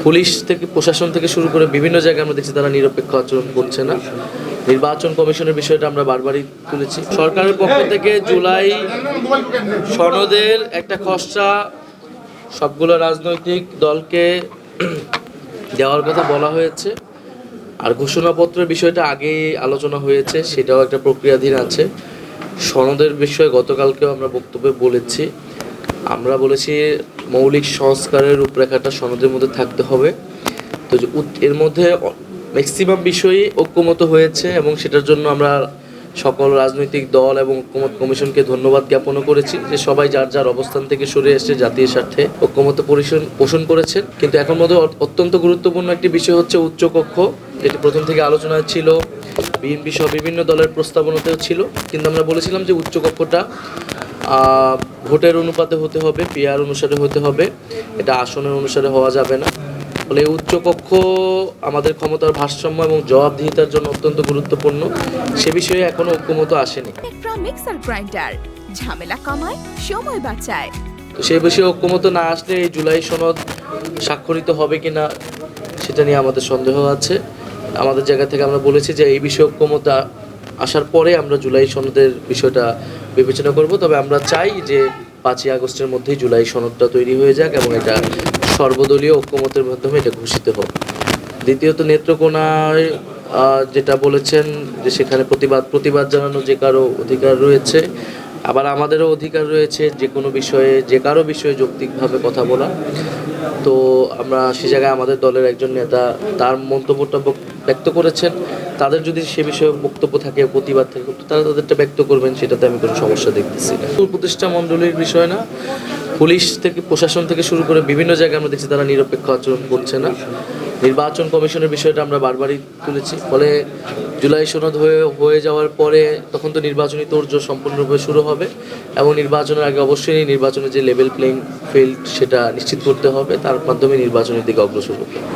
Police থেকে প্রশাসন থেকে শুরু করে বিভিন্ন জায়গায় আমরা দেখছি তারা নিরপেক্ষ আচরণ করছে না। নির্বাচন কমিশনের বিষয়টা আমরা বারবারই তুলেছি। সরকারের পক্ষ থেকে জুলাই সনদের একটা খসড়া সবগুলো রাজনৈতিক দলকে দেওয়ার কথা বলা হয়েছে। আর ঘোষণাপত্রের বিষয়টা আগেই আলোচনা হয়েছে, সেটাও একটা প্রক্রিয়াধীন আছে। সনদের বিষয়ে গতকালকেও আমরা বক্তব্যে বলেছি, আমরা বলেছি মৌলিক সংস্কারের রূপরেখাটা সনদের মধ্যে থাকতে হবে। তো এর মধ্যে ম্যাক্সিমাম বিষয়ই ঐক্যমত হয়েছে এবং সেটার জন্য আমরা সকল রাজনৈতিক দল এবং ঐক্যমত কমিশনকে ধন্যবাদ জ্ঞাপনও করেছি যে সবাই যার যার অবস্থান থেকে সরে এসে জাতীয় স্বার্থে ঐক্যমত পোষণ করেছেন। কিন্তু এখন মধ্যে অত্যন্ত গুরুত্বপূর্ণ একটি বিষয় হচ্ছে উচ্চকক্ষ, যেটি প্রথম থেকে আলোচনায় ছিল, বিএনপি সহ বিভিন্ন দলের প্রস্তাবনাতেও ছিল। কিন্তু আমরা বলেছিলাম যে উচ্চকক্ষটা ভোটের অনুপাতে হতে হবে, পিআর অনুসারে হতে হবে, এটা আসনের অনুসারে হওয়া যাবে না। ফলে উচ্চকক্ষ আমাদের ক্ষমতার ভারসাম্য এবং জবাবদিহিতার জন্য অত্যন্ত গুরুত্বপূর্ণ। সে বিষয়ে এখনো ঐক্যমত আসেনি। মিক্সার গ্রাইন্ডার ঝামেলা কমায়, সময় বাঁচায়। তো সেই বিষয়ে ঐক্যমত না আসলে এই জুলাই সনদ স্বাক্ষরিত হবে কিনা সেটা নিয়ে আমাদের সন্দেহ আছে। আমাদের জায়গা থেকে আমরা বলেছি যে এই বিষয়ে ঐক্যমত আসার পরে আমরা জুলাই সনদের বিষয়টা বিবেচনা করব। তবে আমরা চাই যে 5ই আগস্টের মধ্যেই জুলাই সনদটা তৈরি হয়ে যাক এবং এটা সর্বদলীয় ঐক্যমতের মাধ্যমে এটা ঘোষিত হোক। দ্বিতীয়ত নেত্রকোনায় যেটা বলেছেন যে সেখানে প্রতিবাদ জানানো যে কারো অধিকার রয়েছে, আবার আমাদেরও অধিকার রয়েছে যে কোনো বিষয়ে যে কারো বিষয়ে যৌক্তিকভাবে কথা বলা। তো আমরা সে জায়গায় আমাদের দলের একজন নেতা তার মন্তব্যটা ব্যক্ত করেছেন, তাদের যদি সে বিষয়ে বক্তব্য থাকে, প্রতিবাদ থাকে, তারা তাদেরটা ব্যক্ত করবেন, সেটাতে আমি কোনো সমস্যা দেখতেছি না। উপদেষ্টা মণ্ডলীর বিষয় না, পুলিশ থেকে প্রশাসন থেকে শুরু করে বিভিন্ন জায়গায় আমরা দেখছি তারা নিরপেক্ষ আচরণ করছে না। নির্বাচন কমিশনের বিষয়টা আমরা বারবারই তুলেছি। ফলে জুলাই সনদ হয়ে যাওয়ার পরে তখন তো নির্বাচনী তোড়জোড় সম্পূর্ণরূপে শুরু হবে এবং নির্বাচনের আগে অবশ্যই নির্বাচনের যে লেভেল প্লেইং ফিল্ড সেটা নিশ্চিত করতে হবে, তার মাধ্যমে নির্বাচনের দিকে অগ্রসর হতে হবে।